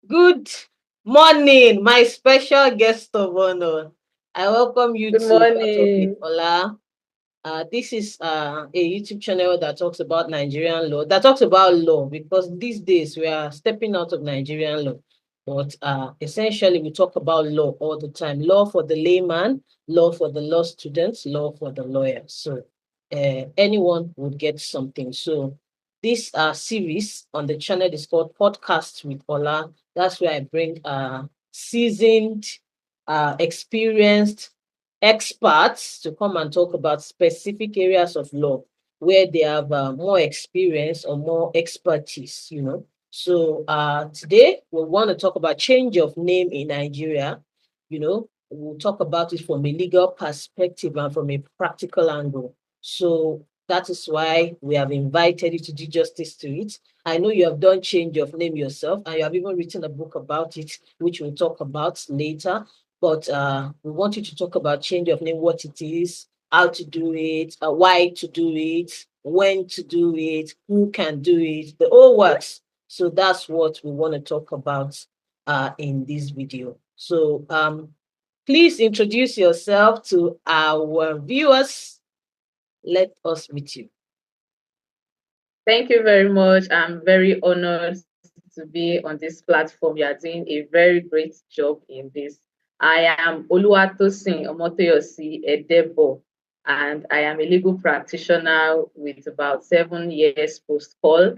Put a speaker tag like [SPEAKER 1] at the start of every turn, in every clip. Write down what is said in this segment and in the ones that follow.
[SPEAKER 1] Good morning, my special guest of honor. I welcome you
[SPEAKER 2] Good
[SPEAKER 1] to Part of It,
[SPEAKER 2] morning.
[SPEAKER 1] Ola. This is a YouTube channel that talks about Nigerian law, that talks about law, because these days we are stepping out of Nigerian law. But essentially, we talk about law all the time. Law for the layman, law for the law students, law for the lawyer. So anyone would get something. So this series on the channel is called Podcast with Ola. That's where I bring seasoned, experienced experts to come and talk about specific areas of law where they have more experience or more expertise. So today we want to talk about change of name in Nigeria. We'll talk about it from a legal perspective and from a practical angle. So that is why we have invited you to do justice to it. I know you have done change of name yourself, and you have even written a book about it, which we'll talk about later. But we want you to talk about change of name, what it is, how to do it, why to do it, when to do it, who can do it, the whole works. So that's what we want to talk about in this video. So please introduce yourself to our viewers. Let us meet you.
[SPEAKER 2] Thank you very much. I'm very honored to be on this platform. You are doing a very great job in this. I am Omotoyosi Edeboh, and I am a legal practitioner with about 7 years post-call.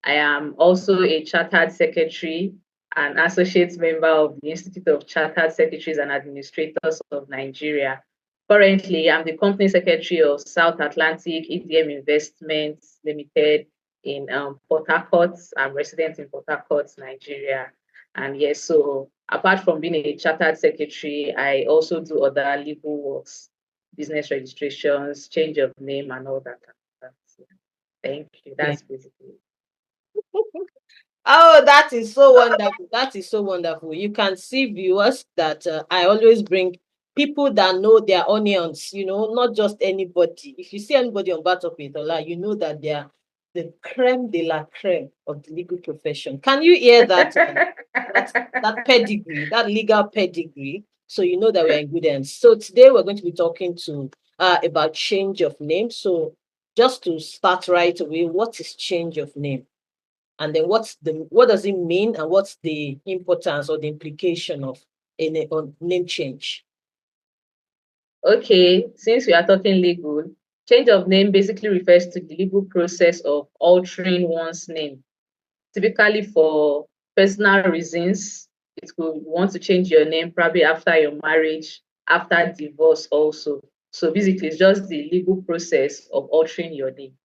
[SPEAKER 2] I am also a chartered secretary and associate member of the Institute of Chartered Secretaries and Administrators of Nigeria. Currently, I'm the company secretary of South Atlantic EDM Investments Limited in Port Harcourt. I'm resident in Port Harcourt, Nigeria. And yes, so apart from being a chartered secretary, I also do other legal works, business registrations, change of name, and all that. Thank you.
[SPEAKER 1] Yeah.
[SPEAKER 2] That's basically.
[SPEAKER 1] Oh, that is so wonderful. That is so wonderful. You can see, viewers, that I always bring people that know their onions, not just anybody. If you see anybody on Battle Ola, you know that they are the creme de la creme of the legal profession. Can you hear that? That pedigree, that legal pedigree. So you know that we're in good hands. So today we're going to be talking to about change of name. So just to start right away, what is change of name? And then what does it mean, and what's the importance or the implication of a name change?
[SPEAKER 2] Okay, since we are talking legal, change of name basically refers to the legal process of altering one's name. Typically for personal reasons, it could want to change your name probably after your marriage, after divorce also. So basically it's just the legal process of altering your name.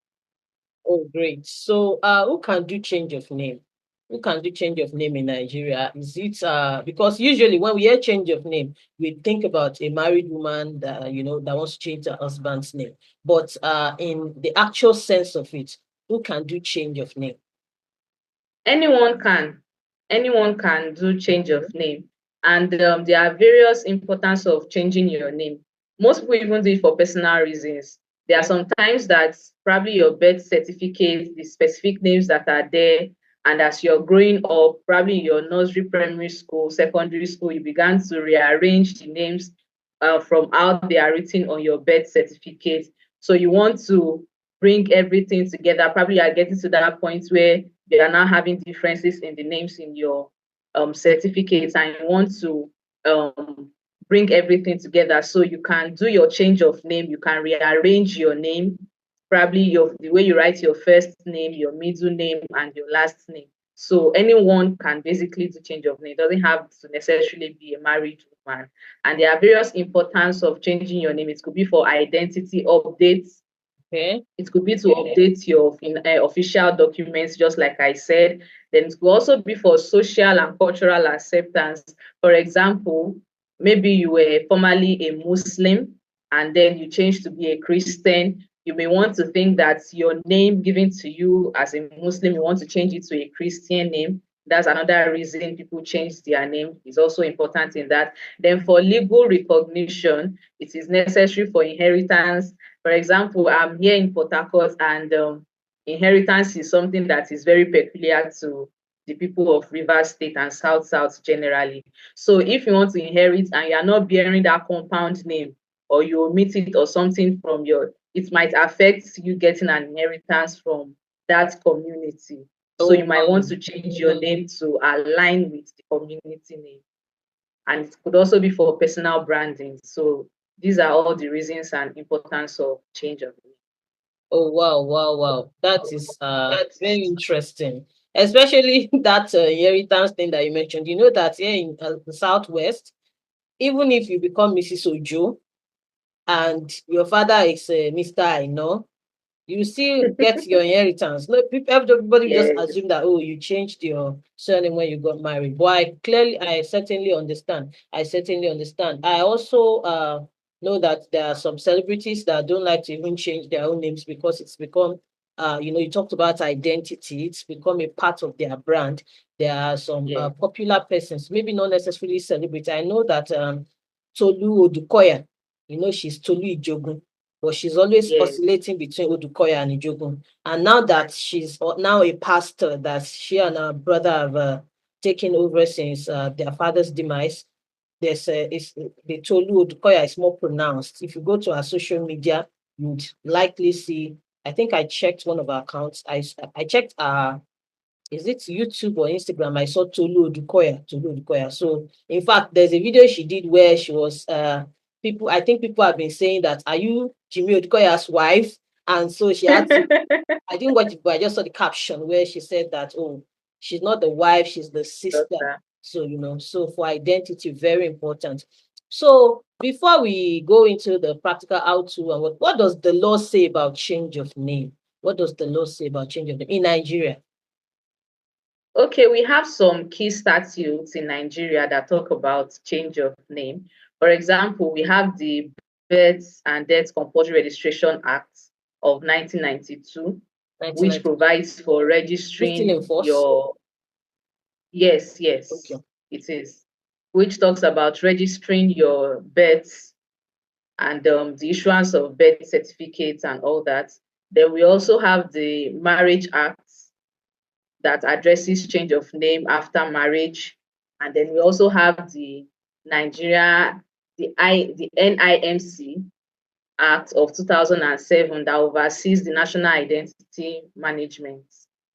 [SPEAKER 1] Oh, great. So who can do change of name? Who can do change of name in Nigeria? Is it because usually when we hear change of name, we think about a married woman that that wants to change her husband's name. But in the actual sense of it, who can do change of name?
[SPEAKER 2] Anyone can. Anyone can do change of name. And there are various importance of changing your name. Most people even do it for personal reasons. There are
[SPEAKER 1] Okay.
[SPEAKER 2] sometimes that probably your birth certificate, the specific names that are there, and as you're growing up, probably your nursery, primary school, secondary school, you began to rearrange the names from how they are written on your birth certificate. So you want to bring everything together. Probably you are getting to that point where they are now having differences in the names in your certificates, and you want to bring everything together so you can do your change of name. You can rearrange your name, probably the way you write your first name, your middle name, and your last name. So anyone can basically do change of name. It doesn't have to necessarily be a married woman. And there are various importance of changing your name. It could be for identity updates.
[SPEAKER 1] Okay.
[SPEAKER 2] It could be to update your official documents, just like I said. Then it could also be for social and cultural acceptance. For example, maybe you were formerly a Muslim and then you changed to be a Christian. You may want to think that your name given to you as a Muslim, you want to change it to a Christian name. That's another reason people change their name. It's also important in that. Then for legal recognition, it is necessary for inheritance. For example, I'm here in Port Harcourt, and inheritance is something that is very peculiar to the people of Rivers State and South generally. So if you want to inherit and you're not bearing that compound name, or you omit it or something from your, it might affect you getting an inheritance from that community. So
[SPEAKER 1] Oh
[SPEAKER 2] you might want
[SPEAKER 1] wow.
[SPEAKER 2] to change your name to align with the community name. And it could also be for personal branding. So these are all the reasons and importance of change of name.
[SPEAKER 1] Oh wow, wow, wow. That is very
[SPEAKER 2] That's
[SPEAKER 1] interesting. Especially that inheritance thing that you mentioned. You know that here in the Southwest, even if you become Mrs. Ojo and your father is Mr. I know, you still get your inheritance. Look, everybody just
[SPEAKER 2] yes,
[SPEAKER 1] assume that, oh, you changed your surname when you got married. But I certainly understand. I certainly understand. I also know that there are some celebrities that don't like to even change their own names because it's become, you talked about identity. It's become a part of their brand. There are some
[SPEAKER 2] yes,
[SPEAKER 1] popular persons, maybe not necessarily celebrity. I know that Tolu Odukoya, she's Tolu Ijogun, but she's always
[SPEAKER 2] yes,
[SPEAKER 1] oscillating between Odukoya and Ijogun. And now that she's now a pastor, that she and her brother have taken over since their father's demise, the Tolu Odukoya is more pronounced. If you go to our social media, you'd likely see. I think I checked one of our accounts. I checked is it YouTube or Instagram? I saw Tolu Odukoya, Tolu Odukoya. So in fact, there's a video she did where she was people. I think people have been saying that, are you Jimmy Odukoya's wife? And so she had to. I didn't watch it, but I just saw the caption where she said that, oh, she's not the wife, she's the sister.
[SPEAKER 2] daughter.
[SPEAKER 1] So so for identity, very important. So before we go into the practical how to and what does the law say about change of name? What does the law say about change of name in Nigeria?
[SPEAKER 2] Okay, we have some key statutes in Nigeria that talk about change of name. For example, we have the Births and Deaths Compulsory Registration Act of 1992, which
[SPEAKER 1] 1992.
[SPEAKER 2] provides for
[SPEAKER 1] It's still in
[SPEAKER 2] registering
[SPEAKER 1] force.
[SPEAKER 2] your, yes,
[SPEAKER 1] Okay.
[SPEAKER 2] yes, it is, which talks about registering your births and the issuance of birth certificates and all that. Then we also have the Marriage Act that addresses change of name after marriage. And then we also have the Nigeria, the NIMC Act of 2007 that oversees the national identity management.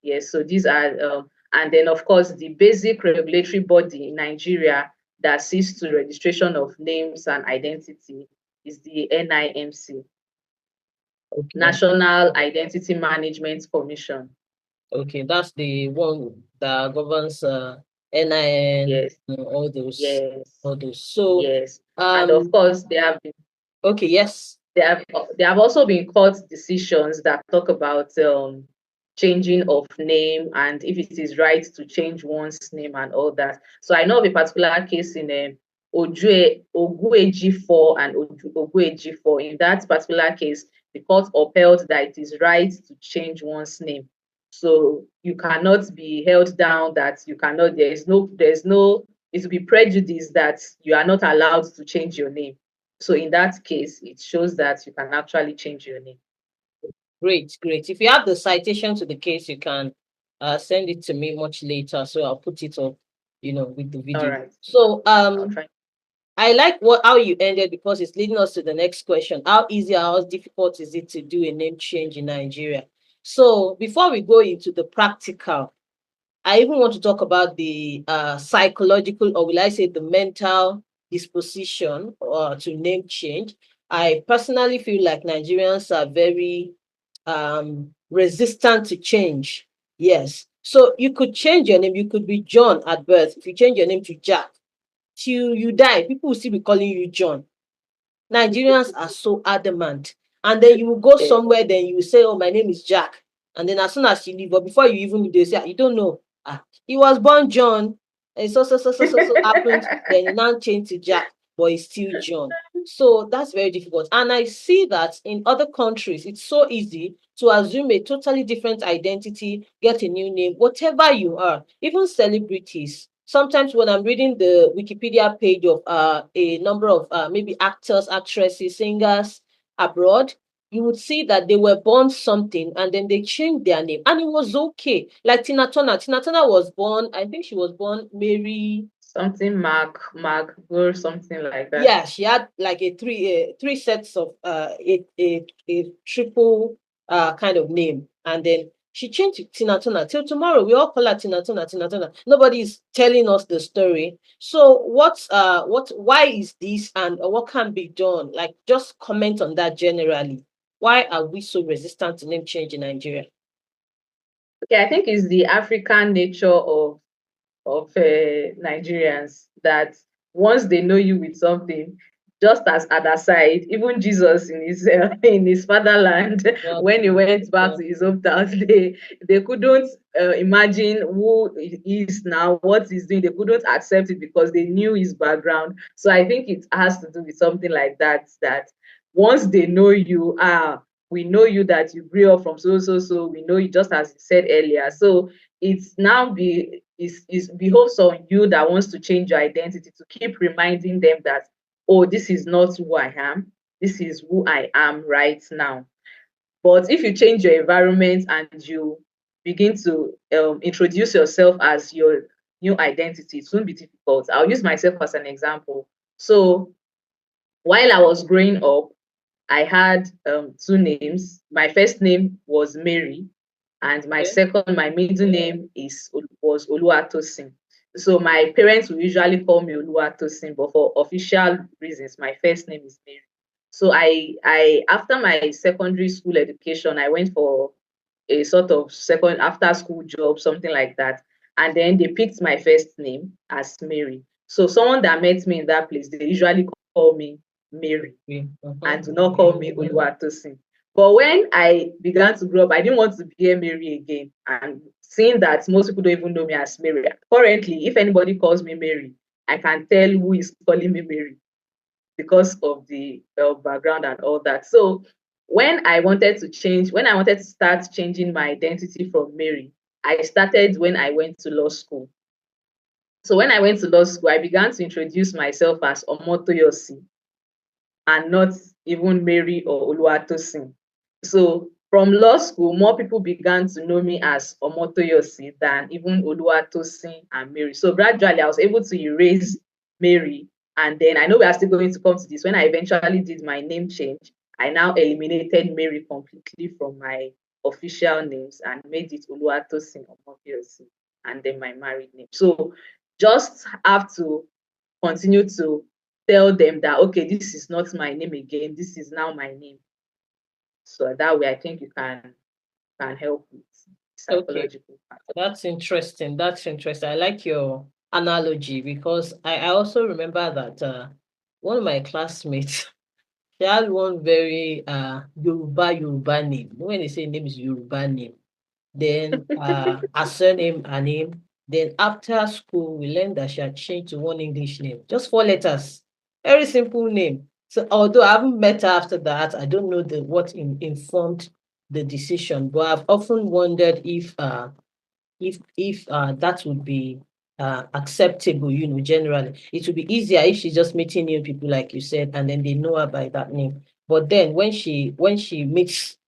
[SPEAKER 2] Yes, so these are, and then of course the basic regulatory body in Nigeria that sees to registration of names and identity is the NIMC,
[SPEAKER 1] Okay.
[SPEAKER 2] National Identity Management Commission.
[SPEAKER 1] Okay. That's the one that governs NIN,
[SPEAKER 2] Yes,
[SPEAKER 1] all those,
[SPEAKER 2] yes,
[SPEAKER 1] all those. So
[SPEAKER 2] yes. And of
[SPEAKER 1] um
[SPEAKER 2] course,
[SPEAKER 1] okay, yes.
[SPEAKER 2] there have also been court decisions that talk about changing of name and if it is right to change one's name and all that. So I know of a particular case in Ogueji 4 and Ogueji 4. In that particular case, the court upheld that it is right to change one's name. So you cannot be held down that you cannot, it will be prejudice that you are not allowed to change your name. So in that case, it shows that you can actually change your name.
[SPEAKER 1] Great, great. If you have the citation to the case, you can send it to me much later. So I'll put it up, with the
[SPEAKER 2] All
[SPEAKER 1] video.
[SPEAKER 2] right.
[SPEAKER 1] So
[SPEAKER 2] I'll try.
[SPEAKER 1] I like how you ended because it's leading us to the next question. How easy or how difficult is it to do a name change in Nigeria? So before we go into the practical, I even want to talk about the psychological, or will I say the mental disposition to name change. I personally feel like Nigerians are very resistant to change. Yes. So you could change your name. You could be John at birth. If you change your name to Jack, till you die, people will still be calling you John. Nigerians are so adamant. And then you will go
[SPEAKER 2] Yeah.
[SPEAKER 1] somewhere, then you will say, oh, my name is Jack. And then as soon as you leave, or before you even leave, they say, you don't know. He was born John. And so happened. Then he now changed to Jack, but he's still John. So that's very difficult. And I see that in other countries, it's so easy to assume a totally different identity, get a new name, whatever you are, even celebrities. Sometimes when I'm reading the Wikipedia page of a number of maybe actors, actresses, singers abroad, you would see that they were born something and then they changed their name and it was okay. Like Tina Turner. Tina Turner was born, I think she was born Mary.
[SPEAKER 2] Something Mark or something like that.
[SPEAKER 1] Yeah, she had like a three sets of a triple kind of name. And then she changed to Tina Turner. Till tomorrow, we all call her Tina Turner, Tina Turner. Nobody's telling us the story. So why is this and what can be done? Like just comment on that generally. Why are we so resistant to name change in Nigeria?
[SPEAKER 2] Okay, I think it's the African nature of Nigerians that once they know you with something, just as at aside, even Jesus in his fatherland,
[SPEAKER 1] Well,
[SPEAKER 2] when he went back
[SPEAKER 1] well,
[SPEAKER 2] to his hometown, they couldn't imagine who he is now, what he's doing. They couldn't accept it because they knew his background. So I think it has to do with something like that. That once they know you, we know you that you grew up from so. We know you just as you said earlier. So it's now is behoves on you that wants to change your identity to keep reminding them that, oh, this is not who I am, this is who I am right now. But if you change your environment and you begin to introduce yourself as your new identity, it won't be difficult. I'll use myself as an example. So while I was growing up, I had two names. My first name was Mary, and
[SPEAKER 1] okay.
[SPEAKER 2] my middle name was Oluwatosin. So my parents will usually call me Oluwatosin, but for official reasons, my first name is Mary. So I after my secondary school education, I went for a sort of second after school job, something like that. And then they picked my first name as Mary. So someone that met me in that place, they usually call me Mary
[SPEAKER 1] Uh-huh.
[SPEAKER 2] and do not call me Oluwatosin. But when I began to grow up, I didn't want to be a Mary again. And seeing that most people don't even know me as Mary. Currently, if anybody calls me Mary, I can tell who is calling me Mary because of the background and all that. So when I wanted to start changing my identity from Mary, I started when I went to law school. So when I went to law school, I began to introduce myself as Omotoyosi and not even Mary or Oluwatosin. So from law school, more people began to know me as Omotoyosi than even Oluwatosin and Mary. So gradually, I was able to erase Mary. And then I know we are still going to come to this. When I eventually did my name change, I now eliminated Mary completely from my official names and made it Oluwatosin Omotoyosi and then my married name. So just have to continue to tell them that, okay, this is not my name again, this is now my name. So that way I think you can help with
[SPEAKER 1] Okay.
[SPEAKER 2] psychological part.
[SPEAKER 1] That's interesting. That's interesting. I like your analogy because I also remember that one of my classmates, she had one very Yoruba name. When they say name is Yoruba name, then her surname, her name. Then after school, we learned that she had changed to one English name, just 4 letters. Very simple name. So although I haven't met her after that, I don't know what informed the decision, but I've often wondered if that would be acceptable, generally. It would be easier if she's just meeting new people, like you said, and then they know her by that name. But then when she meets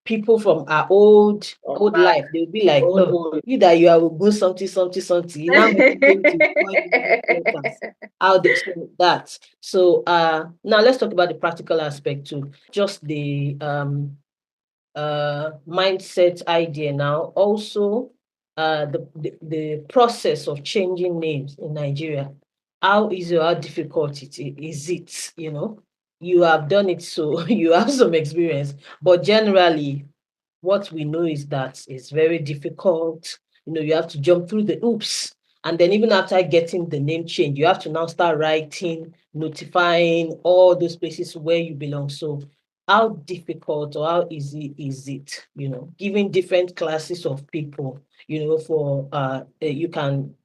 [SPEAKER 1] people from our old
[SPEAKER 2] Back,
[SPEAKER 1] life, they'll be like,
[SPEAKER 2] old,
[SPEAKER 1] oh,
[SPEAKER 2] old.
[SPEAKER 1] you that you are go something, something, something. You now going to call you letters. How they so that. So now let's talk about the practical aspect too. Just the mindset idea now. Also, the process of changing names in Nigeria. How easy or how difficult is it? You have done it, so you have some experience. But generally, what we know is that it's very difficult. You have to jump through the hoops. And then even after getting the name change, you have to now start writing, notifying all those places where you belong. So how difficult or how easy is it, giving different classes of people, for you can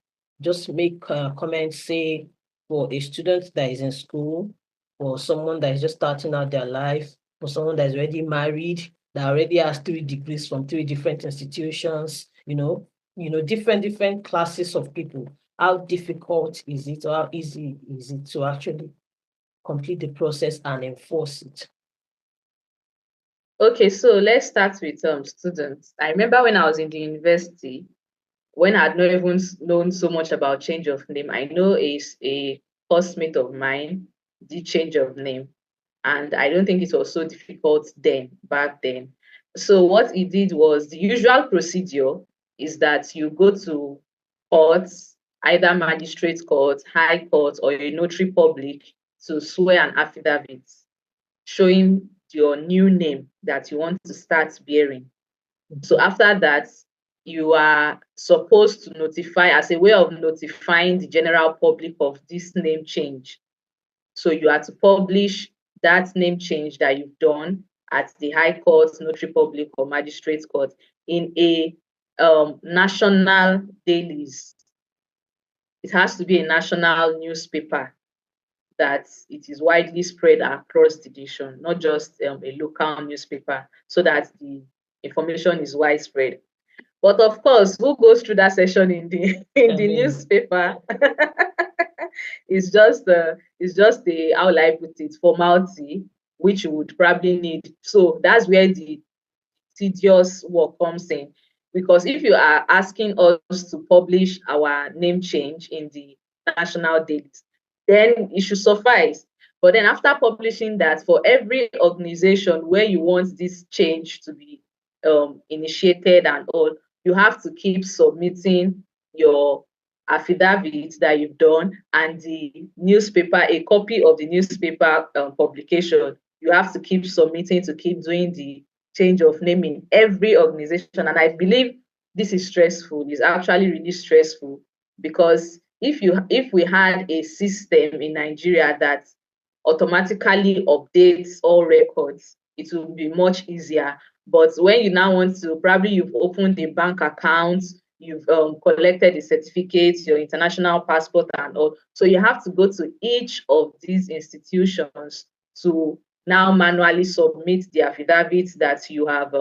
[SPEAKER 1] just make comments, say, for a student that is in school, for someone that is just starting out their life, for someone that is already married, that already has 3 degrees from 3 different institutions, different classes of people. How difficult is it or how easy is it to actually complete the process and enforce it?
[SPEAKER 2] Okay, so let's start with students. I remember when I was in the university, when I had not even known so much about change of name. I know a classmate of mine did change of name, and I don't think it was so difficult back then. So what he did was, the usual procedure is that you go to courts, either magistrate court, high court, or a notary public, to swear an affidavit showing your new name that you want to start bearing. So after that, you are supposed to notify, as a way of notifying the general public of this name change. So you are to publish that name change that you've done at the High Court, Notary Public, or Magistrate Court in a national dailies. It has to be a national newspaper that it is widely spread across the nation, not just a local newspaper, so that the information is widespread. But of course, who goes through that session in the in
[SPEAKER 1] I
[SPEAKER 2] the
[SPEAKER 1] mean,
[SPEAKER 2] newspaper? It's just the how will I put it, formality, which you would probably need. So that's where the tedious work comes in. Because if you are asking us to publish our name change in the national dailies, then it should suffice. But then after publishing that, for every organization where you want this change to be initiated and all, you have to keep submitting your affidavit that you've done, and the newspaper, a copy of the newspaper publication. You have to keep submitting to keep doing the change of name in every organization. And I believe this is stressful. It's actually really stressful, because if we had a system in Nigeria that automatically updates all records, it will be much easier. But when you now want to, probably you've opened a bank account, you've collected a certificate, your international passport and all. So you have to go to each of these institutions to now manually submit the affidavit that you have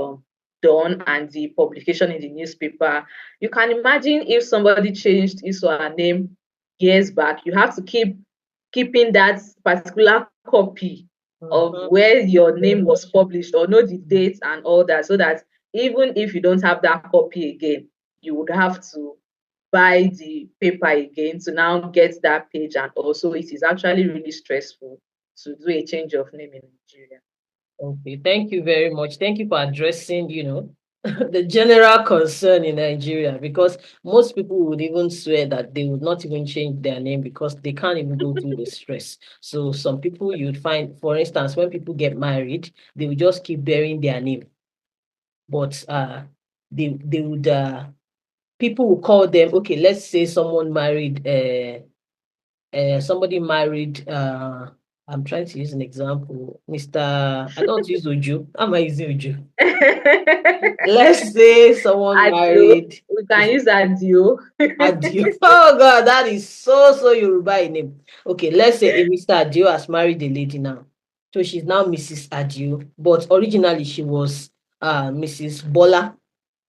[SPEAKER 2] done, and the publication in the newspaper. You can imagine if somebody changed his or her name years back, you have to keeping that particular copy of where your name was published, or know the dates and all that, so that even if you don't have that copy again, you would have to buy the paper again to now get that page. And also, it is actually really stressful to do a change of name in Nigeria.
[SPEAKER 1] okay, thank you very much. Thank you for addressing, the general concern in Nigeria, because most people would even swear that they would not even change their name because they can't even go through the stress. So some people you'd find, for instance, when people get married, they will just keep bearing their name. But they would people will call them, okay, let's say someone married somebody married I'm trying to use an example. Mr. I don't use Uju. How am I using Uju? Let's say someone
[SPEAKER 2] Adio,
[SPEAKER 1] married
[SPEAKER 2] we can use Adio.
[SPEAKER 1] Adio. Oh God, that is so Yoruba name. Okay, let's say a Mr. Adio has married a lady now. So she's now Mrs. Adio, but originally she was Mrs. Bola.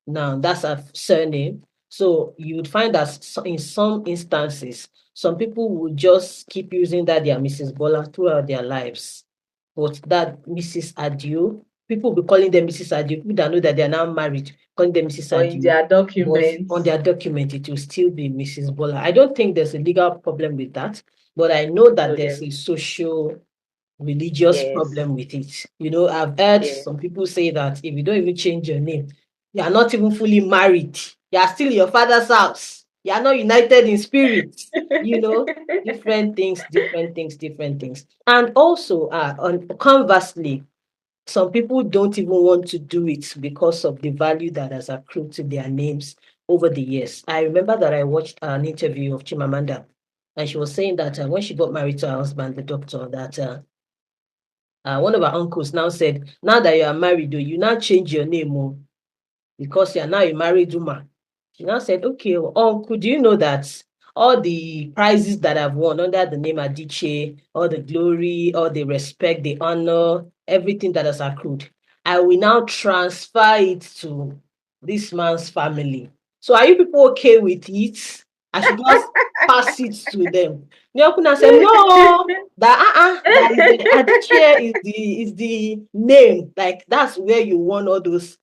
[SPEAKER 1] Now that's her surname. So you would find that in some instances, some people would just keep using that they are Mrs. Bola throughout their lives. But that Mrs. Adio, people will be calling them Mrs. Adio. People that know that they are now married, calling them Mrs.
[SPEAKER 2] Or in
[SPEAKER 1] Adio.
[SPEAKER 2] their
[SPEAKER 1] But on
[SPEAKER 2] documents.
[SPEAKER 1] their document, it will still be Mrs. Bola. I don't think there's a legal problem with that, but I know
[SPEAKER 2] No,
[SPEAKER 1] that there's
[SPEAKER 2] there
[SPEAKER 1] a
[SPEAKER 2] is.
[SPEAKER 1] social religious
[SPEAKER 2] Yes.
[SPEAKER 1] problem with it. I've heard
[SPEAKER 2] Yeah.
[SPEAKER 1] some people say that if you don't even change your name, you are not even fully married. You are still in your father's house. You are not united in spirit. You know, different things, different things, different things. And also, conversely, some people don't even want to do it because of the value that has accrued to their names over the years. I remember that I watched an interview of Chimamanda, and she was saying that when she got married to her husband, the doctor, that one of her uncles now said, now that you are married, though, you now change your name, because you are now a married woman. She now said, okay, uncle, do you know that all the prizes that I've won under the name Adiche, all the glory, all the respect, the honor, everything that has accrued, I will now transfer it to this man's family. So are you people okay with it? I should just pass it to them. The uncle now said, no, that is the Adichie is the name. Like that's where you want all those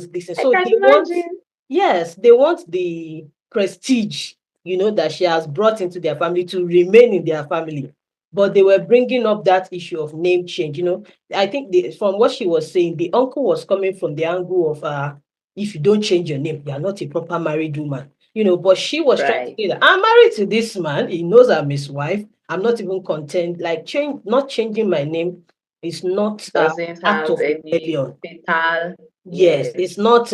[SPEAKER 1] things.
[SPEAKER 2] I
[SPEAKER 1] So
[SPEAKER 2] can
[SPEAKER 1] they want,
[SPEAKER 2] imagine.
[SPEAKER 1] yes, they want the prestige, that she has brought into their family to remain in their family. But they were bringing up that issue of name change. I think from what she was saying, the uncle was coming from the angle of if you don't change your name, you are not a proper married woman. But she was trying to
[SPEAKER 2] Right.
[SPEAKER 1] say that I'm married to this man. He knows I'm his wife. I'm not even content. Like not changing my name is not
[SPEAKER 2] Doesn't
[SPEAKER 1] act
[SPEAKER 2] have
[SPEAKER 1] of
[SPEAKER 2] any
[SPEAKER 1] rebellion.
[SPEAKER 2] fatal.
[SPEAKER 1] Yes, it's
[SPEAKER 2] Yes.
[SPEAKER 1] not.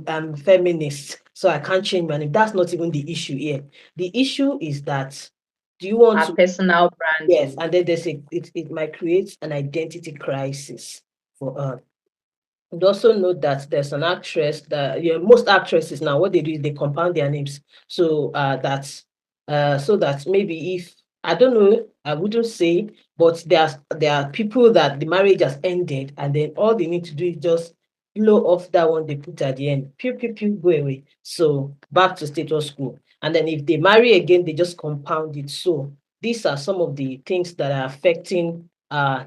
[SPEAKER 1] I'm feminist, so I can't change my name. That's not even the issue here. The issue is that do you want
[SPEAKER 2] Her
[SPEAKER 1] to?
[SPEAKER 2] personal
[SPEAKER 1] Yes,
[SPEAKER 2] branding.
[SPEAKER 1] and then it might create an identity crisis for her. And also note that there's an actress that, most actresses now, what they do is they compound their names. So that maybe if I don't know, I wouldn't say, but there are people that the marriage has ended, and then all they need to do is just blow off that one they put at the end. Pew pew pew, go away. So back to status quo. And then if they marry again, they just compound it. So these are some of the things that are affecting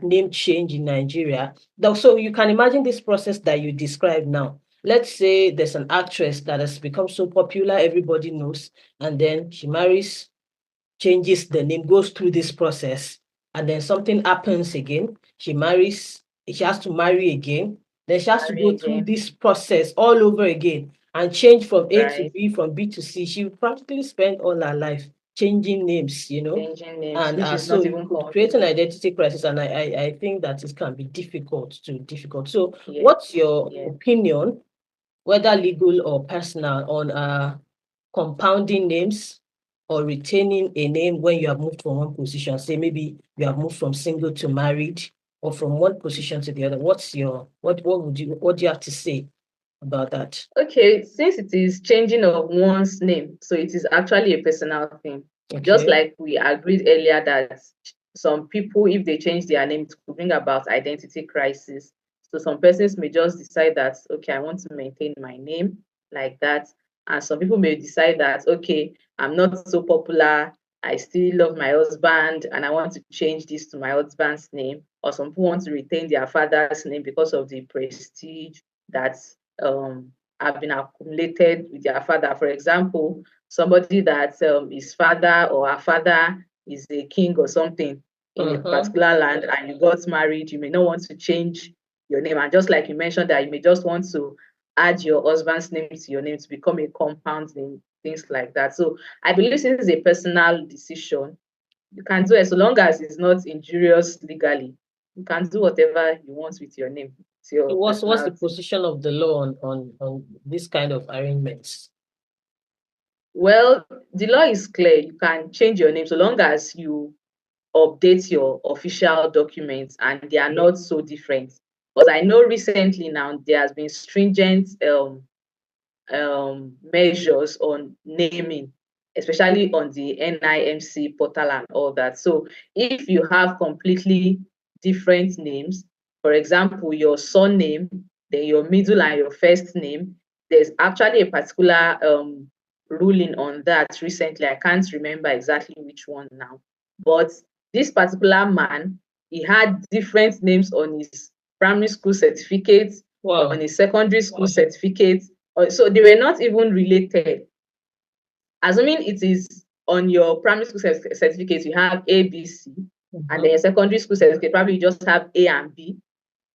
[SPEAKER 1] name change in Nigeria. So you can imagine this process that you described now. Let's say there's an actress that has become so popular, everybody knows, and then she marries, changes the name, goes through this process, and then something happens again. She marries, she has to marry again. Then she has to
[SPEAKER 2] Marry
[SPEAKER 1] go through
[SPEAKER 2] again.
[SPEAKER 1] this process all over again and change from A to
[SPEAKER 2] Right.
[SPEAKER 1] B, from B to C. She will practically spend all her life changing names.
[SPEAKER 2] Changing names,
[SPEAKER 1] And
[SPEAKER 2] which is
[SPEAKER 1] so
[SPEAKER 2] not
[SPEAKER 1] you
[SPEAKER 2] even
[SPEAKER 1] could create an
[SPEAKER 2] possible.
[SPEAKER 1] identity crisis, and I think that it can be difficult. So, what's
[SPEAKER 2] Yes.
[SPEAKER 1] your
[SPEAKER 2] Yes.
[SPEAKER 1] opinion, whether legal or personal, on compounding names or retaining a name when you have moved from one position? Say maybe you have moved from single to married, or from one position to the other. What do you have to say about that?
[SPEAKER 2] Okay, since it is changing of one's name, so it is actually a personal thing. Just
[SPEAKER 1] Okay.
[SPEAKER 2] like we agreed earlier that some people, if they change their name, it could bring about identity crisis. So some persons may just decide that, okay, I want to maintain my name like that. And some people may decide that, okay, I'm not so popular. I still love my husband and I want to change this to my husband's name. Or some people want to retain their father's name because of the prestige that um have been accumulated with their father. For example, somebody that his father or her father is a king or something in a
[SPEAKER 1] Uh-huh.
[SPEAKER 2] particular land and you got married, you may not want to change your name. And just like you mentioned that you may just want to add your husband's name to your name to become a compound name, things like that. So I believe since it's a personal decision, you can do it so long as it's not injurious legally. You can do whatever you want with your name. It's
[SPEAKER 1] So
[SPEAKER 2] your
[SPEAKER 1] what's the
[SPEAKER 2] personality.
[SPEAKER 1] position of the law on this kind of arrangements?
[SPEAKER 2] Well, the law is clear. You can change your name so long as you update your official documents and they are
[SPEAKER 1] Okay.
[SPEAKER 2] not so different. But I know recently now there has been stringent measures on naming, especially on the NIMC portal and all that. So if you have completely different names, for example, your surname, then your middle and your first name, there's actually a particular ruling on that recently. I can't remember exactly which one now. But this particular man, he had different names on his primary school certificate, on
[SPEAKER 1] Wow.
[SPEAKER 2] his secondary school certificate, so they were not even related. Assuming it is on your primary school certificate, you have A, B, C, and then
[SPEAKER 1] Mhm.
[SPEAKER 2] your secondary school certificate, probably you just have A and B,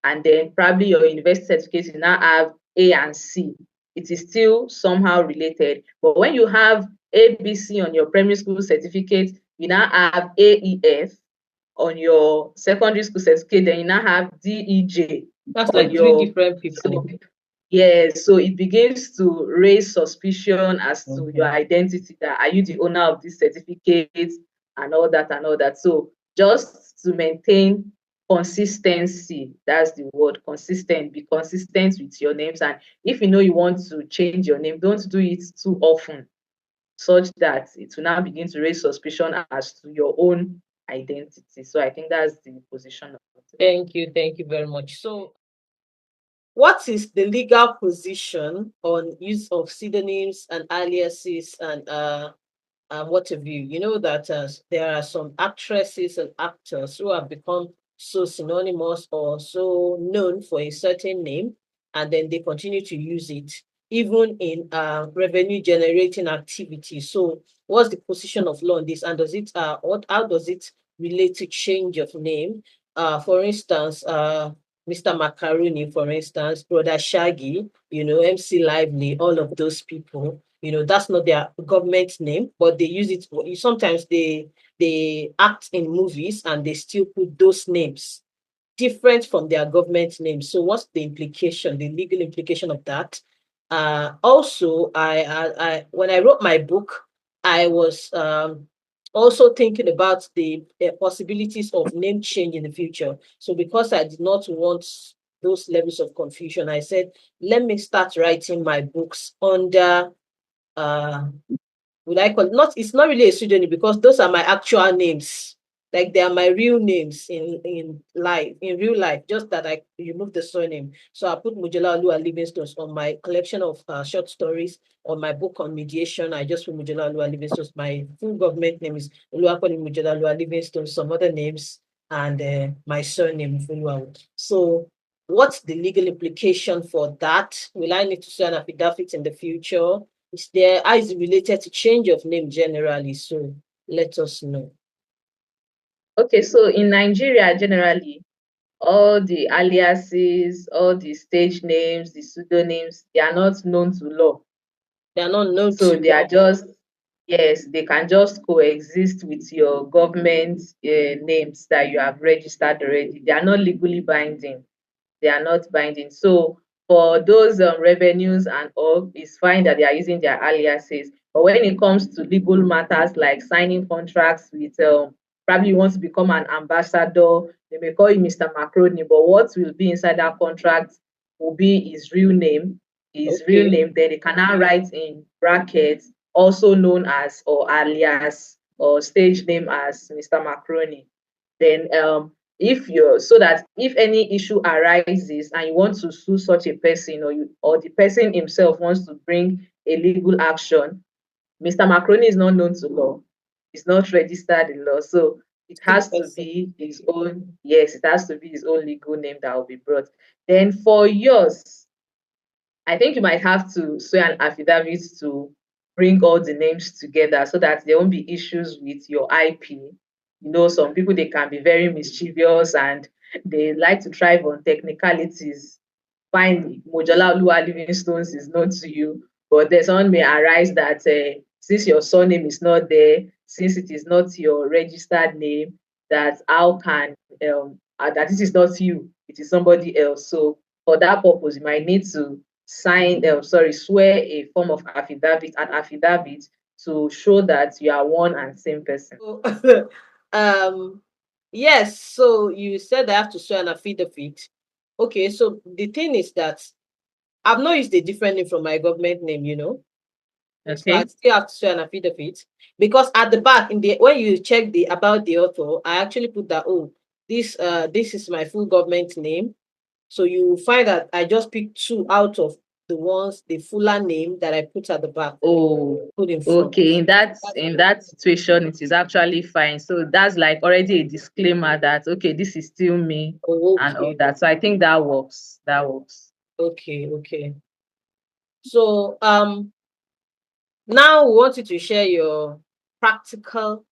[SPEAKER 2] and then probably your university certificate, you now have A and C. It is still somehow related. But when you have A, B, C on your primary school certificate, you now have A, E, F on your secondary school certificate, then you now have D, E, J
[SPEAKER 1] That's
[SPEAKER 2] on
[SPEAKER 1] like three
[SPEAKER 2] your.
[SPEAKER 1] different
[SPEAKER 2] So
[SPEAKER 1] people.
[SPEAKER 2] yes, so it begins to raise suspicion as to your
[SPEAKER 1] Mhm.
[SPEAKER 2] identity, that are you the owner of this certificate and all that and all that. So just to maintain consistency, that's the word, consistent, be consistent with your names. And if you know you want to change your name, don't do it too often, such that it will now begin to raise suspicion as to your own identity. So I think that's the position of the law.
[SPEAKER 1] Thank you very much. So what is the legal position on use of pseudonyms and aliases and what have you. You know that there are some actresses and actors who have become so synonymous or so known for a certain name, and then they continue to use it even in revenue generating activities. So, what's the position of law on this? And does it how does it relate to change of name? For instance, Mr. Macaroni, for instance, Brother Shaggy, MC Lively, all of those people, that's not their government name, but they use it. Sometimes they act in movies and they still put those names different from their government name. So what's the implication, the legal implication of that? Also, I when I wrote my book, I was also thinking about the possibilities of name change in the future. So because I did not want those levels of confusion, I said, let me start writing my books under uh would I call it? Not, it's not really a pseudonym because those are my actual names. Like they are my real names in life, in real life, just that I removed the surname. So I put Mujela Olua Livingstones on my collection of short stories, on my book on mediation. I just put Mujela Olua Livingstones. My full government name is Oluwapoli Mujela Olua Livingstones, some other names, and my surname Oluwawo. So what's the legal implication for that? Will I need to sue an affidavit in the future? Is there, how is it related to change of name generally? So let us know.
[SPEAKER 2] Okay, so in Nigeria, generally, all the aliases, all the stage names, the pseudonyms, they are not known to law.
[SPEAKER 1] They are not known
[SPEAKER 2] So
[SPEAKER 1] to
[SPEAKER 2] they are
[SPEAKER 1] law.
[SPEAKER 2] just, yes, they can just coexist with your government names that you have registered already. They are not legally binding. They are not binding. So for those revenues and all, it's fine that they are using their aliases. But when it comes to legal matters like signing contracts with, probably you want to become an ambassador, they may call you Mr. Macroni, but what will be inside that contract will be his real name. His real
[SPEAKER 1] Okay.
[SPEAKER 2] name, then they can now write in brackets, also known as or alias or stage name as Mr. Macroni. Then if you're so that if any issue arises and you want to sue such a person or the person himself wants to bring a legal action, Mr. Macaroni is not known to law. It's not registered in law. So it
[SPEAKER 1] Still
[SPEAKER 2] has to
[SPEAKER 1] person.
[SPEAKER 2] be his own, yes, it has to be his own legal name that will be brought. Then for yours, I think you might have to swear an affidavit to bring all the names together so that there won't be issues with your IP. Some people they can be very mischievous and they like to thrive on technicalities. Fine, Mojola Oluwa Livingstones is known to you, but there's one may arise that since your surname is not there, since it is not your registered name, that how can that this is not you, it is somebody else. So for that purpose, you might need to swear a form of affidavit, an affidavit to show that you are one and same person.
[SPEAKER 1] So, um, yes. So you said I have to swear an affidavit. Okay. So the thing is that I've not used a different name from my government name. So I
[SPEAKER 2] Okay.
[SPEAKER 1] still have to swear an affidavit because at the back in the when you check the about the author, I actually put that this is my full government name. So you find that I just picked two out of the fuller name that I put at the back,
[SPEAKER 2] Oh,
[SPEAKER 1] put in front.
[SPEAKER 2] okay. In that
[SPEAKER 1] That's
[SPEAKER 2] in
[SPEAKER 1] it.
[SPEAKER 2] that situation, it is actually fine. So that's like already a disclaimer that okay, this is still me
[SPEAKER 1] Oh,
[SPEAKER 2] and all
[SPEAKER 1] okay,
[SPEAKER 2] that. So I think that works. That works.
[SPEAKER 1] okay. So now we want you to share your practical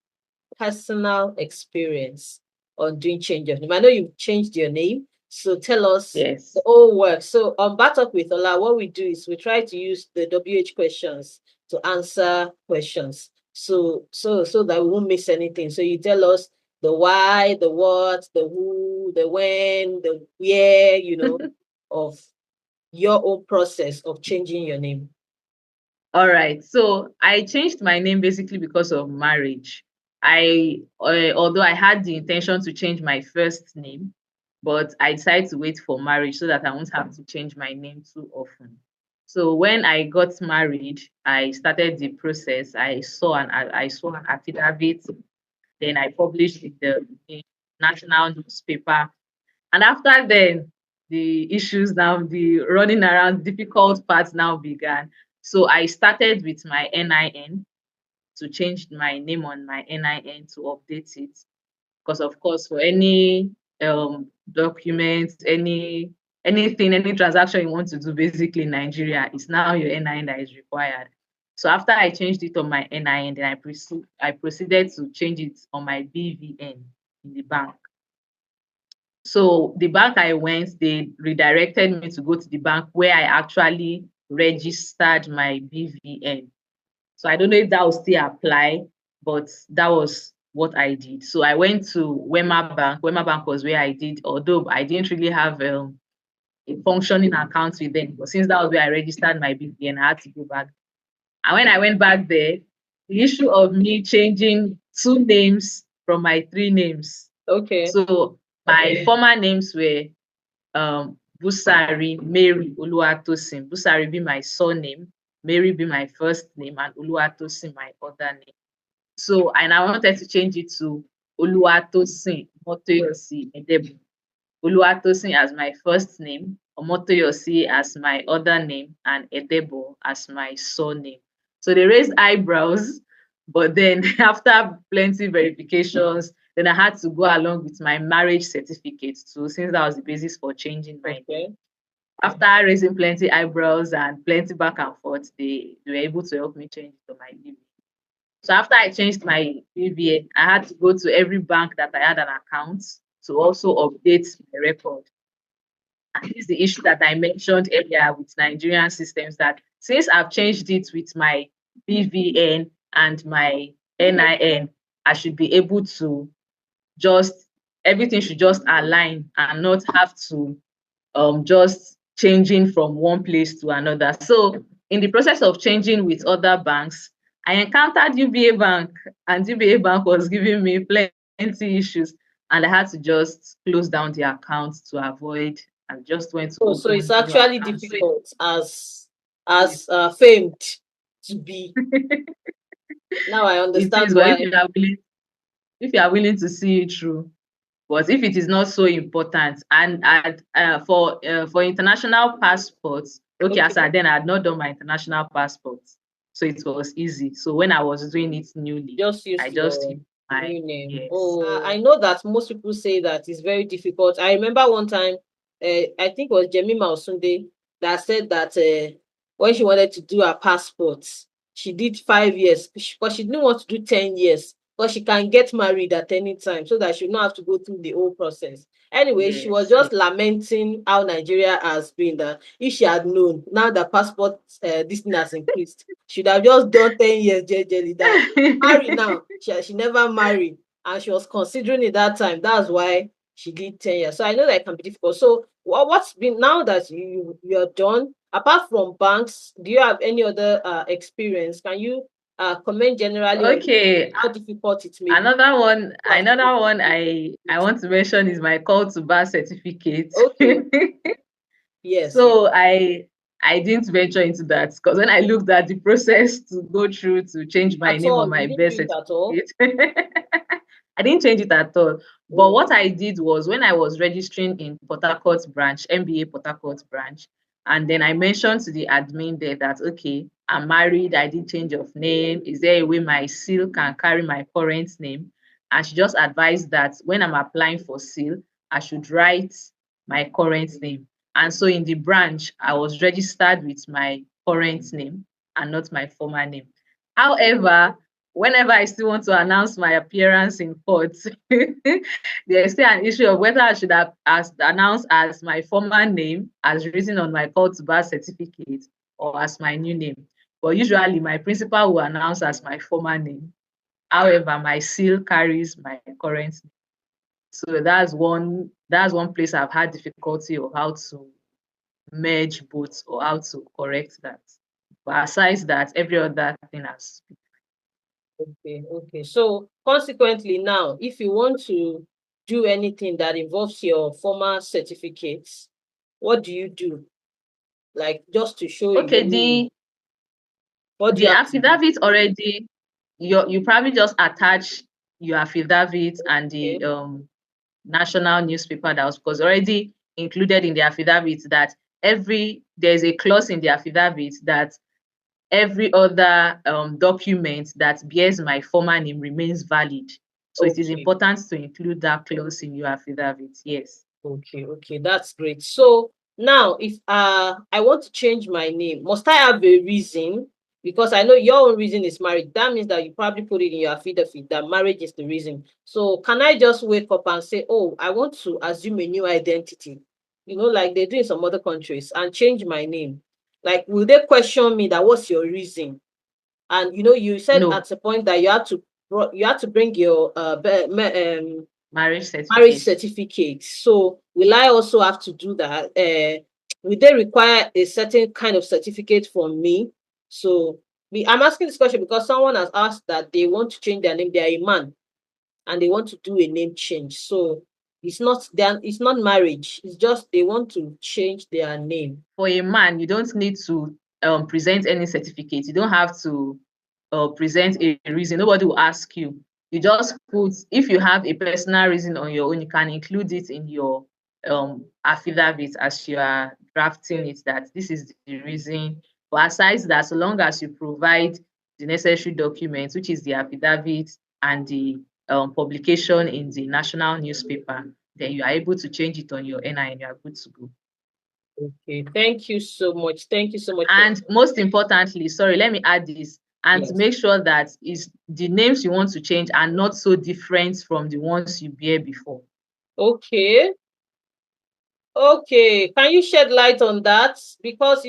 [SPEAKER 1] personal experience on doing change of name. I know you've changed your name, so tell us the
[SPEAKER 2] Yes.
[SPEAKER 1] whole work. So on Back with Ola, what we do is we try to use the WH questions to answer questions. So that we won't miss anything. So you tell us the why, the what, the who, the when, the where, of your own process of changing your name.
[SPEAKER 2] All right. So I changed my name basically because of marriage. Although I had the intention to change my first name, but I decided to wait for marriage so that I won't have to change my name too often. So when I got married, I started the process. I saw an affidavit, then I published it in national newspaper, and after then, the issues now, the running around difficult parts now began. So I started with my NIN. to change my name on my NIN to update it. Because of course, for any documents, anything, any transaction you want to do basically in Nigeria, it's now your NIN that is required. So after I changed it on my NIN, then I proceeded to change it on my BVN in the bank. So the bank I went, they redirected me to go to the bank where I actually registered my BVN. So I don't know if that will still apply, but that was what I did. So I went to Wema Bank. Wema Bank was where I did, although I didn't really have a functioning account with them. But since that was where I registered my BVN, I had to go back. And when I went back there, the issue of me changing two names from my three names.
[SPEAKER 1] Okay.
[SPEAKER 2] So my former names were Busari Mary Oluwatosin. Busari be my surname, Mary be my first name, and Oluwatosin my other name. So, and I wanted to change it to Oluwatosin Omotoyosi Edeboh. Oluwatosin as my first name, Omotoyosi as my other name, and Edeboh as my surname. So they raised eyebrows, but then after plenty verifications, then I had to go along with my marriage certificate too, since that was the basis for changing my name. After raising plenty eyebrows and plenty back and forth, they were able to help me change it to my BVN. So after I changed my BVN, I had to go to every bank that I had an account to also update my record. And this is the issue that I mentioned earlier with Nigerian systems, that since I've changed it with my BVN and my NIN, I should be able to just, everything should just align and not have to just changing from one place to another. So in the process of changing with other banks, I encountered UBA Bank, and UBA Bank was giving me plenty issues, and I had to just close down the account to avoid, and just went to
[SPEAKER 1] So it's
[SPEAKER 2] open new
[SPEAKER 1] actually
[SPEAKER 2] accounts.
[SPEAKER 1] difficult as famed to be. Now I
[SPEAKER 2] It
[SPEAKER 1] understand
[SPEAKER 2] is, but
[SPEAKER 1] why.
[SPEAKER 2] if you are willing to see it through. But if it is not so important, and for international passports, okay, as I then I had not done my international passports, so it was easy. So when I was doing it newly,
[SPEAKER 1] Just use
[SPEAKER 2] I just
[SPEAKER 1] your
[SPEAKER 2] used my,
[SPEAKER 1] new name.
[SPEAKER 2] yes.
[SPEAKER 1] Oh, I know that most people say that it's very difficult. I remember one time, I think it was Jemima Osunde that said that when she wanted to do her passport, she did 5 years, but she didn't want to do 10 years, but she can get married at any time so that she not have to go through the whole process. Anyway, she was
[SPEAKER 2] Yes,
[SPEAKER 1] just lamenting how Nigeria has been, that if she had known now that passport this thing has increased, she'd have just done 10 years jejely. That married now, she never married, and she was considering it that time. That's why she did 10 years. So I know that it can be difficult. So what's been, now that you're done, apart from banks, do you have any other experience? Can you comment generally on
[SPEAKER 2] okay.
[SPEAKER 1] how difficult it may be?
[SPEAKER 2] Another one I want to mention is my call to bar certificate.
[SPEAKER 1] Okay. Yes, yes.
[SPEAKER 2] So I didn't venture into that, because when I looked at the process to go through to change my
[SPEAKER 1] At
[SPEAKER 2] name on
[SPEAKER 1] all,
[SPEAKER 2] my
[SPEAKER 1] you didn't
[SPEAKER 2] birth
[SPEAKER 1] do it at all?
[SPEAKER 2] certificate, I didn't change it at all. But what I did was, when I was registering in Port Harcourt branch, MBA Port Harcourt branch, and then I mentioned to the admin there that, okay, I'm married, I did change of name. Is there a way my seal can carry my current name? And she just advised that when I'm applying for seal, I should write my current name. And so in the branch, I was registered with my current name and not my former name. However, whenever I still want to announce my appearance in court, there's still an issue of whether I should have announced as my former name, as written on my call to bar certificate, or as my new name. But usually my principal will announce as my former name. However, my seal carries my current name. So that's one place I've had difficulty of how to merge both, or how to correct that. But aside that, every other thing has.
[SPEAKER 1] Okay. So consequently, now, if you want to do anything that involves your former certificates, what do you do? Like, just to show
[SPEAKER 2] Okay,
[SPEAKER 1] your name, what do you
[SPEAKER 2] the
[SPEAKER 1] have to do?
[SPEAKER 2] affidavit already, you probably just attach your affidavit and the
[SPEAKER 1] Okay.
[SPEAKER 2] national newspaper that was already included in the affidavit, that there's a clause in the affidavit that every other document that bears my former name remains valid. So it is
[SPEAKER 1] Okay.
[SPEAKER 2] important to include that clause in your affidavit. Yes.
[SPEAKER 1] Okay, okay, that's great. So now if I want to change my name, must I have a reason? Because I know your own reason is marriage. That means that you probably put it in your affidavit that marriage is the reason. So can I just wake up and say, oh, I want to assume a new identity, like they do in some other countries, and change my name? Like, will they question me that what's your reason? And you said
[SPEAKER 2] No,
[SPEAKER 1] at the point that you had to bring your
[SPEAKER 2] marriage
[SPEAKER 1] marriage
[SPEAKER 2] certificate.
[SPEAKER 1] certificate. So will I also have to do that? Will they require a certain kind of certificate from me? So I'm asking this question because someone has asked that they want to change their name. They are a man and they want to do a name change. So it's not marriage. It's just they want to change their name.
[SPEAKER 2] For a man, you don't need to present any certificate. You don't have to present a reason. Nobody will ask you. You just put, if you have a personal reason on your own, you can include it in your affidavit as you are drafting it, that this is the reason. But aside that, so long as you provide the necessary documents, which is the affidavit and the publication in the national newspaper, then you are able to change it on your NI and you are good to go.
[SPEAKER 1] Okay. Thank you so much. Thank you so much for
[SPEAKER 2] And most importantly, sorry, let me add this, and to
[SPEAKER 1] yes.
[SPEAKER 2] make sure that is the names you want to change are not so different from the ones you bear before.
[SPEAKER 1] Okay. Okay. Can you shed light on that? Because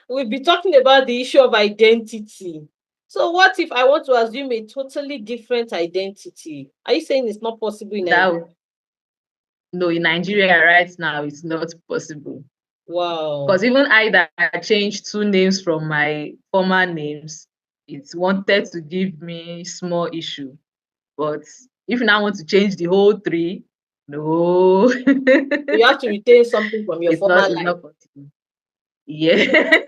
[SPEAKER 1] we'll be talking about the issue of identity. So what if I want to assume a totally different identity? Are you saying it's not possible in Nigeria?
[SPEAKER 2] That no, in Nigeria right now, it's not possible.
[SPEAKER 1] Wow.
[SPEAKER 2] Because even I that changed two names from my former names, it wanted to give me small issue. But if you now want to change the whole three, no,
[SPEAKER 1] You have to retain something from your former
[SPEAKER 2] it's
[SPEAKER 1] life.
[SPEAKER 2] not possible. Yeah.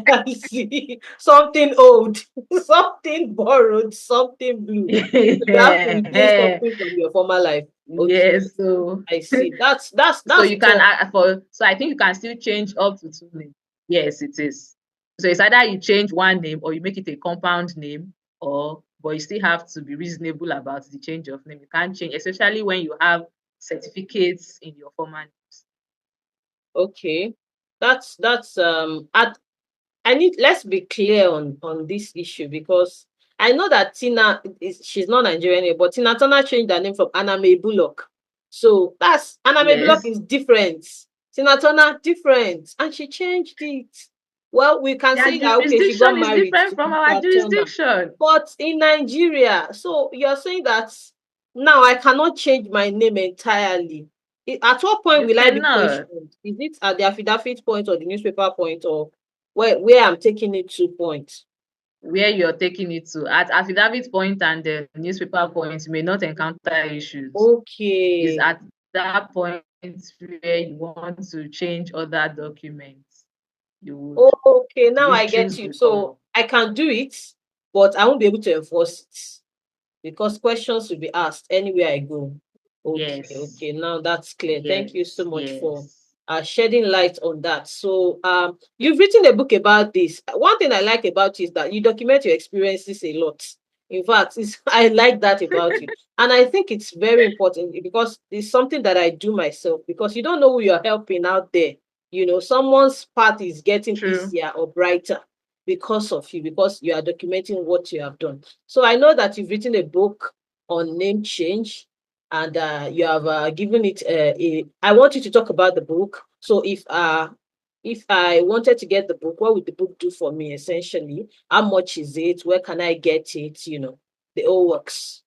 [SPEAKER 1] I see. Something old, something borrowed, something blue. So you have to retain something from your former life. Okay.
[SPEAKER 2] Yes, so
[SPEAKER 1] I see. That's
[SPEAKER 2] so
[SPEAKER 1] that's
[SPEAKER 2] you can
[SPEAKER 1] tough.
[SPEAKER 2] so I think you can still change up to two names. Yes, it is. So it's either you change one name or you make it a compound name, or but you still have to be reasonable about the change of name. You can't change, especially when you have certificates in your former names.
[SPEAKER 1] Okay. That's let's be clear on this issue because I know that she's not Nigerian anymore, but Tina Turner changed her name from Anna Mae Bullock. So that's Anna Mae Bullock
[SPEAKER 2] Yes.
[SPEAKER 1] is different. Tina Turner different, and she changed it. Well, we can
[SPEAKER 2] Their
[SPEAKER 1] say that okay, she got
[SPEAKER 2] jurisdiction is
[SPEAKER 1] married
[SPEAKER 2] different
[SPEAKER 1] to
[SPEAKER 2] from our
[SPEAKER 1] Tina Turner,
[SPEAKER 2] jurisdiction.
[SPEAKER 1] but in Nigeria, so you're saying that now I cannot change my name entirely. At what point
[SPEAKER 2] You
[SPEAKER 1] will I be
[SPEAKER 2] cannot.
[SPEAKER 1] questioned? Is it at the affidavit point or the newspaper point or where I'm taking it to point?
[SPEAKER 2] Where you're taking it to. At affidavit point and the newspaper point, you may not encounter issues. Is
[SPEAKER 1] Okay.
[SPEAKER 2] at that point where you want to change other documents, you would
[SPEAKER 1] Okay, now
[SPEAKER 2] the
[SPEAKER 1] I get
[SPEAKER 2] issues
[SPEAKER 1] you.
[SPEAKER 2] will come
[SPEAKER 1] So
[SPEAKER 2] up.
[SPEAKER 1] I can do it, but I won't be able to enforce it because questions will be asked anywhere I go. Okay,
[SPEAKER 2] Yes,
[SPEAKER 1] okay. Now that's clear. Thank you so
[SPEAKER 2] yes,
[SPEAKER 1] much for
[SPEAKER 2] yes.
[SPEAKER 1] shedding light on that. So you've written a book about this. One thing I like about you is that you document your experiences a lot. In fact, I like that about you. And I think it's very important because it's something that I do myself because you don't know who you're helping out there. Someone's path is getting
[SPEAKER 2] True.
[SPEAKER 1] easier or brighter because of you, because you are documenting what you have done. So I know that you've written a book on name change and you have given it I want you to talk about the book. So if I wanted to get the book, what would the book do for me essentially? How much is it? Where can I get it? The whole works.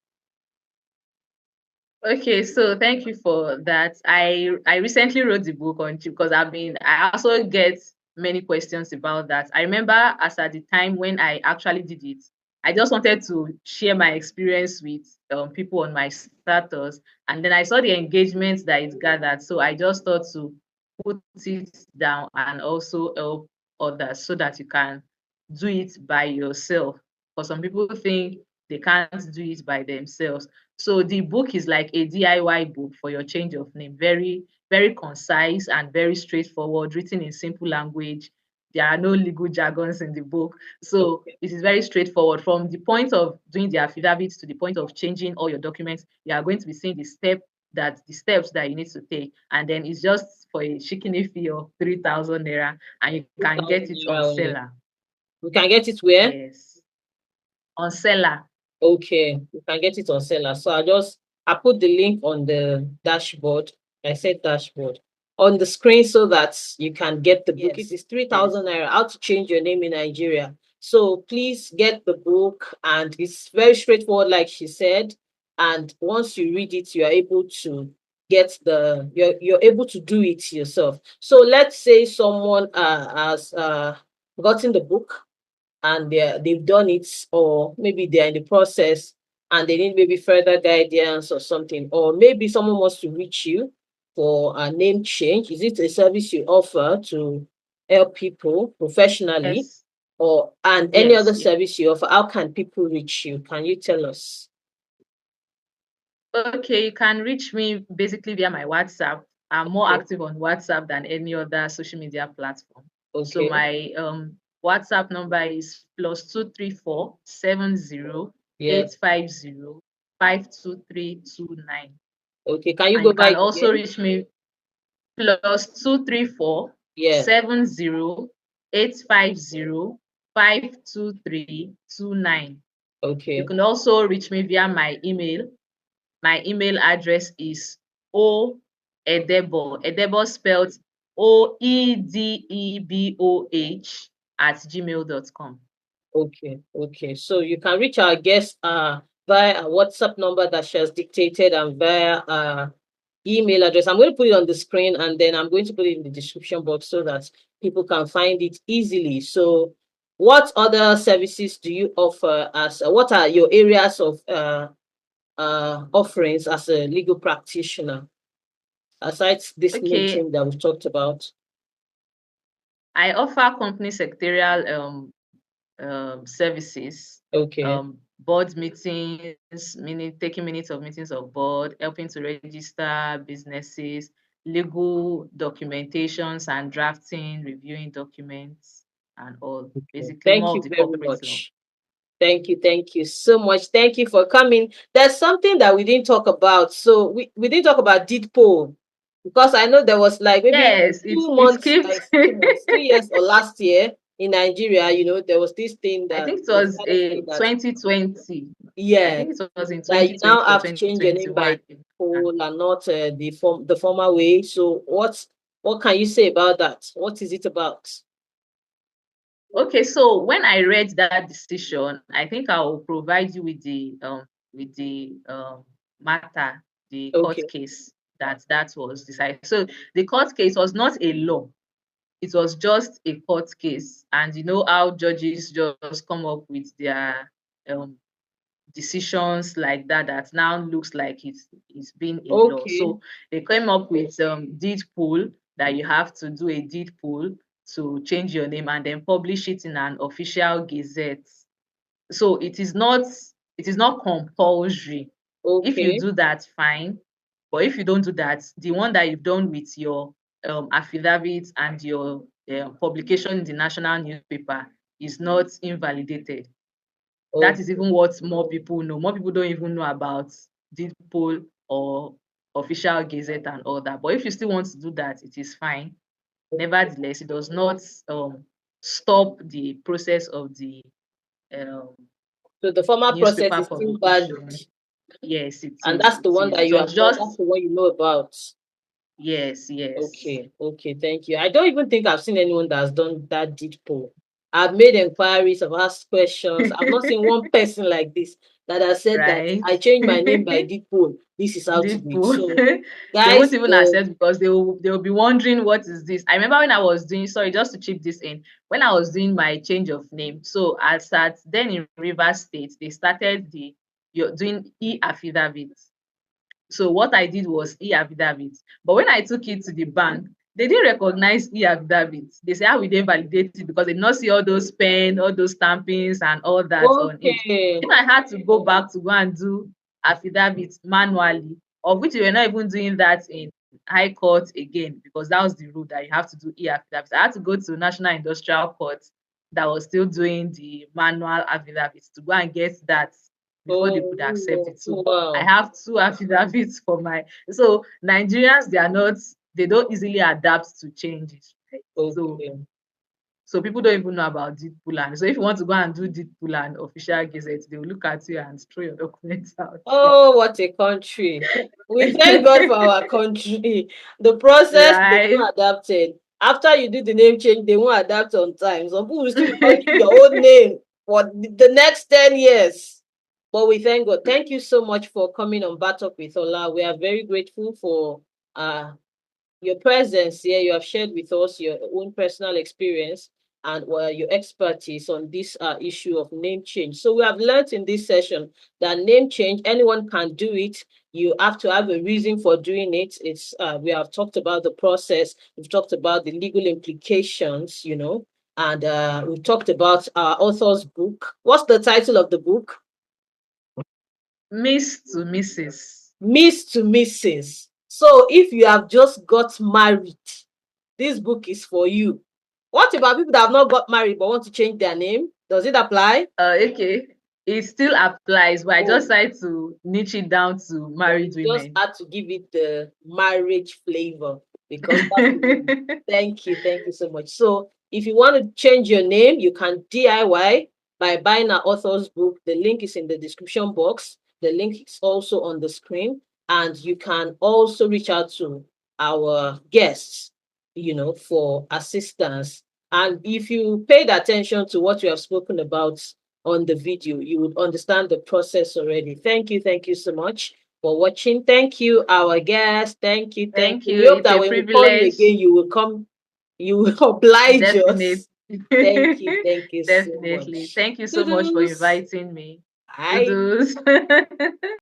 [SPEAKER 2] Okay, so thank you for that. I recently wrote the book on chip because I also get many questions about that. I remember as at the time when I actually did it, I just wanted to share my experience with people on my status, and then I saw the engagement that it gathered, so I just thought to put it down and also help others so that you can do it by yourself. For some people think they can't do it by themselves. So the book is like a DIY book for your change of name. Very, very concise and very straightforward, written in simple language. There are no legal jargons in the book. So
[SPEAKER 1] Okay.
[SPEAKER 2] it is very straightforward. From the point of doing the affidavit to the point of changing all your documents, you are going to be seeing the steps that you need to take. And then it's just for a shikini fee of 3,000 naira, and you can
[SPEAKER 1] 2,000
[SPEAKER 2] get it on
[SPEAKER 1] naira only.
[SPEAKER 2] seller.
[SPEAKER 1] We can get it where?
[SPEAKER 2] Yes. On seller.
[SPEAKER 1] Okay, you can get it on seller. So I put the link on the dashboard. I said dashboard on the screen so that you can get the book. It
[SPEAKER 2] Yes.
[SPEAKER 1] is 3,000
[SPEAKER 2] Yes.
[SPEAKER 1] naira. How to change your name in Nigeria. So please get the book, and it's very straightforward, like she said. And once you read it, you are able to you're able to do it yourself. So let's say someone has gotten the book and they've done it, or maybe they're in the process and they need maybe further guidance or something, or maybe someone wants to reach you for a name change. Is it a service you offer to help people professionally,
[SPEAKER 2] Yes.
[SPEAKER 1] or and any
[SPEAKER 2] Yes.
[SPEAKER 1] other
[SPEAKER 2] Yes.
[SPEAKER 1] service you offer? How can people reach you? Can you tell us?
[SPEAKER 2] Okay, you can reach me basically via my WhatsApp. I'm more
[SPEAKER 1] Okay.
[SPEAKER 2] active on WhatsApp than any other social media platform. So
[SPEAKER 1] Okay.
[SPEAKER 2] my WhatsApp number is +234 70
[SPEAKER 1] Yeah.
[SPEAKER 2] 850 52329.
[SPEAKER 1] Okay, can you
[SPEAKER 2] And
[SPEAKER 1] go
[SPEAKER 2] you
[SPEAKER 1] by
[SPEAKER 2] can
[SPEAKER 1] it
[SPEAKER 2] also
[SPEAKER 1] again?
[SPEAKER 2] reach me +234
[SPEAKER 1] Yeah.
[SPEAKER 2] 70 850 52329. You
[SPEAKER 1] Okay.
[SPEAKER 2] can also reach me via my email. My email address is Edeboh. Edeboh spelled OEDEBOH @gmail.com.
[SPEAKER 1] Okay, okay. So you can reach our guest via a WhatsApp number that she has dictated, and via email address. I'm going to put it on the screen, and then I'm going to put it in the description box so that people can find it easily. So what other services do you offer as what are your areas of offerings as a legal practitioner aside this name
[SPEAKER 2] Okay,
[SPEAKER 1] change that we've talked about?
[SPEAKER 2] I offer company secretarial services,
[SPEAKER 1] Okay,
[SPEAKER 2] board meetings, meaning taking minutes of meetings of board, helping to register businesses, legal documentations and drafting, reviewing documents, and all.
[SPEAKER 1] okay.
[SPEAKER 2] Basically,
[SPEAKER 1] Thank
[SPEAKER 2] more of
[SPEAKER 1] you
[SPEAKER 2] the
[SPEAKER 1] very
[SPEAKER 2] corporate law.
[SPEAKER 1] much. Thank you so much. Thank you for coming. There's something that we didn't talk about. So we didn't talk about deed poll, because I know there was like maybe
[SPEAKER 2] Yes,
[SPEAKER 1] two
[SPEAKER 2] it
[SPEAKER 1] months,
[SPEAKER 2] skipped.
[SPEAKER 1] 2 months, 2 years, or last year in Nigeria, there was this thing
[SPEAKER 2] I
[SPEAKER 1] that
[SPEAKER 2] think it
[SPEAKER 1] they
[SPEAKER 2] was
[SPEAKER 1] started
[SPEAKER 2] a
[SPEAKER 1] saying that,
[SPEAKER 2] 2020. I
[SPEAKER 1] yeah,
[SPEAKER 2] think it was in
[SPEAKER 1] that you now
[SPEAKER 2] 2020 or
[SPEAKER 1] have to change your name by
[SPEAKER 2] 2021.
[SPEAKER 1] deed poll and not the former way. So what can you say about that? What is it about?
[SPEAKER 2] Okay, so when I read that decision, I think I will provide you with the matter, the court
[SPEAKER 1] Okay,
[SPEAKER 2] case that was decided. So the court case was not a law; it was just a court case. And you know how judges just come up with their um, decisions like that that now looks like it's been a law.
[SPEAKER 1] okay,
[SPEAKER 2] So they came up with deed pool, that you have to do a deed pool to change your name and then publish it in an official gazette. So it is not compulsory. If you
[SPEAKER 1] okay,
[SPEAKER 2] do that, fine. But if you don't do that, the one that you've done with your affidavit and your publication in the national newspaper is not invalidated. That is
[SPEAKER 1] okay,
[SPEAKER 2] even what more people know. More people don't even know about deed poll or official gazette and all that. But if you still want to do that, it is fine.
[SPEAKER 1] okay.
[SPEAKER 2] Nevertheless, it does not stop the process of the um,
[SPEAKER 1] So the former process
[SPEAKER 2] newspaper
[SPEAKER 1] is still valid.
[SPEAKER 2] publication. Yes, it
[SPEAKER 1] And
[SPEAKER 2] is.
[SPEAKER 1] that's the
[SPEAKER 2] It
[SPEAKER 1] one
[SPEAKER 2] is.
[SPEAKER 1] that
[SPEAKER 2] It
[SPEAKER 1] you
[SPEAKER 2] was
[SPEAKER 1] have done. That's
[SPEAKER 2] just
[SPEAKER 1] the one you know about.
[SPEAKER 2] yes, yes.
[SPEAKER 1] Okay, okay, thank you. I don't even think I've seen anyone that has done that deed poll. I've made inquiries, I've asked questions. I've not seen one person like this that has said that
[SPEAKER 2] Right.
[SPEAKER 1] I changed my name by deed poll. This is how to
[SPEAKER 2] Deep
[SPEAKER 1] do it.
[SPEAKER 2] pool.
[SPEAKER 1] So,
[SPEAKER 2] They won't
[SPEAKER 1] guys,
[SPEAKER 2] even accept because they will be wondering what is this. I remember when I was doing, sorry, just to chip this in, when I was doing my change of name. So as at then in Rivers State, they started you're doing e-affidavit. So what I did was e-affidavit. But when I took it to the bank, they didn't recognize e-affidavit. They say, how will they validate it? Because they did not see all those pen, all those stampings and all that on it.
[SPEAKER 1] okay,
[SPEAKER 2] Then I had to go back to go and do affidavit manually, of which we were not even doing that in High Court again because that was the rule that you have to do e-affidavit. I had to go to National Industrial Court that was still doing the manual affidavits to go and get that before they could accept
[SPEAKER 1] Oh,
[SPEAKER 2] it. So I
[SPEAKER 1] wow.
[SPEAKER 2] have two affidavits for my. So Nigerians, they don't easily adapt to changes. Right? So
[SPEAKER 1] Okay.
[SPEAKER 2] so people don't even know about deed pool. So if you want to go and do deed pool and official gazette, they will look at you and throw your documents out.
[SPEAKER 1] Oh, what a country. We thank God for our country. The process, they've
[SPEAKER 2] Right?
[SPEAKER 1] not adapted. After you do the name change, they won't adapt on time. Some people will still be calling you your own name for the next 10 years. But we thank God. Thank you so much for coming on Batok with Ola. We are very grateful for uh your presence here. You have shared with us your own personal experience and your expertise on this issue of name change. So we have learned in this session that name change, anyone can do it. You have to have a reason for doing it. It's we have talked about the process. We've talked about the legal implications, and we've talked about our author's book. What's the title of the book?
[SPEAKER 2] Miss to Mrs.
[SPEAKER 1] Miss to Mrs. So if you have just got married, this book is for you. What about people that have not got married but want to change their name? Does it apply?
[SPEAKER 2] Okay. It still applies, but I just
[SPEAKER 1] Oh,
[SPEAKER 2] tried to niche it down to
[SPEAKER 1] but
[SPEAKER 2] married
[SPEAKER 1] we just
[SPEAKER 2] women.
[SPEAKER 1] had to give it the marriage flavor because that's the name. Thank you so much. So if you want to change your name, you can DIY by buying our author's book. The link is in the description box. The link is also on the screen. And you can also reach out to our guests, for assistance. And if you paid attention to what we have spoken about on the video, you would understand the process already. Thank you so much for watching. Thank you, our guest. Thank
[SPEAKER 2] Thank
[SPEAKER 1] you.
[SPEAKER 2] you.
[SPEAKER 1] We hope
[SPEAKER 2] It's
[SPEAKER 1] that
[SPEAKER 2] a
[SPEAKER 1] when we call you
[SPEAKER 2] privilege.
[SPEAKER 1] again, you will come, you will oblige
[SPEAKER 2] Definitely.
[SPEAKER 1] us. Thank you so
[SPEAKER 2] Definitely.
[SPEAKER 1] much.
[SPEAKER 2] Thank you so much for
[SPEAKER 1] Toodles.
[SPEAKER 2] inviting me.
[SPEAKER 1] Bye.
[SPEAKER 2] Doodles.